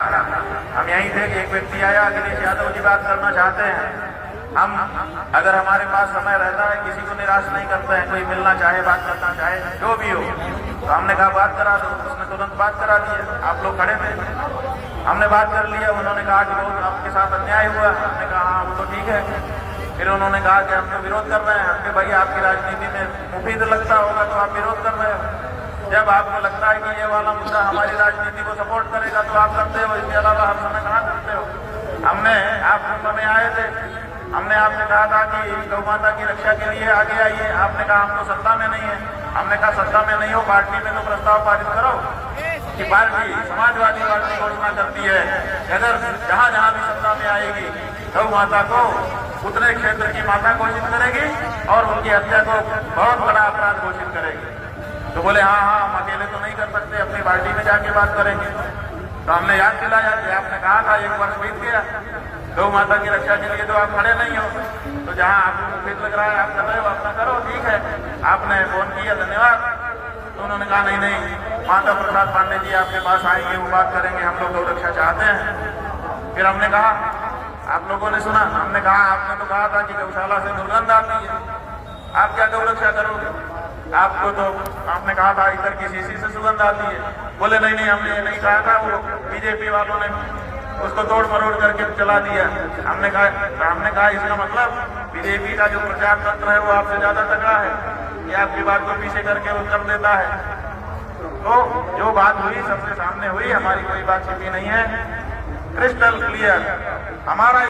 हम यहीं थे कि एक व्यक्ति आया, अखिलेश यादव जी बात करना चाहते हैं। हम अगर हमारे पास समय रहता है किसी को निराश नहीं करते हैं, कोई मिलना चाहे, बात करना चाहे, जो भी हो, तो हमने कहा बात करा दो। उसने तुरंत बात करा दी। आप लोग खड़े थे, हमने बात कर लिया। उन्होंने कहा कि बहुत आपके साथ अन्याय हुआ। हमने कहा हाँ वो तो ठीक है। फिर उन्होंने कहा कि हम तो विरोध कर रहे हैं। हमने भाई आपकी राजनीति में मुफीद लगता होगा तो आप विरोध कर रहे हो। जब आपको लगता है कि ये वाला मुद्दा हमारी राजनीति को सपोर्ट करेगा तो आप करते हो, इसके अलावा हर समय कहाँ करते हो। हमने आप में आए थे, हमने आपसे कहा था कि गौ माता की रक्षा के लिए आगे आइए। आपने कहा हम तो सत्ता में नहीं है। हमने कहा सत्ता में नहीं हो, पार्टी में तो प्रस्ताव पारित करो कि पार्टी समाजवादी पार्टी घोषणा करती है अगर जहाँ जहाँ भी सत्ता में आएगी गौ माता को उतने क्षेत्र की माता घोषित करेगी और उनकी हत्या को बहुत बड़ा अपराध घोषित करेगी। तो बोले हाँ हाँ हम अकेले तो नहीं कर सकते, अपनी पार्टी में जाके बात करेंगे। तो हमने याद दिलाया कि आपने कहा था 1 वर्ष बीत गया, गौ माता की रक्षा के लिए तो आप खड़े नहीं हो। तो जहाँ आपको मुफीद लग रहा है आप कर रहे हो, अपना करो, ठीक है। आपने फोन किया, धन्यवाद। तो उन्होंने कहा नहीं नहीं, माता प्रसाद पांडे जी आपके पास आएंगे, वो बात करेंगे, हम लोग गौ रक्षा चाहते हैं। फिर हमने कहा, आप लोगों ने सुना, हमने कहा आपने तो कहा था कि गौशाला से दुर्गंध आती है, आप क्या गौ रक्षा करोगे। आपको तो आपने कहा था इधर की शीशी से सुगंध आती है। बोले नहीं नहीं हमने ये नहीं कहा था, वो बीजेपी वालों ने उसको तोड़ मरोड़ करके चला दिया। हमने कहा इसका मतलब बीजेपी का जो प्रचार तंत्र है वो आपसे ज्यादा तगड़ा है, ये आपकी बात को पीछे करके वो कर देता है। तो जो बात हुई सबसे सामने हुई, हमारी कोई बात छिपी नहीं है, क्रिस्टल क्लियर। हमारा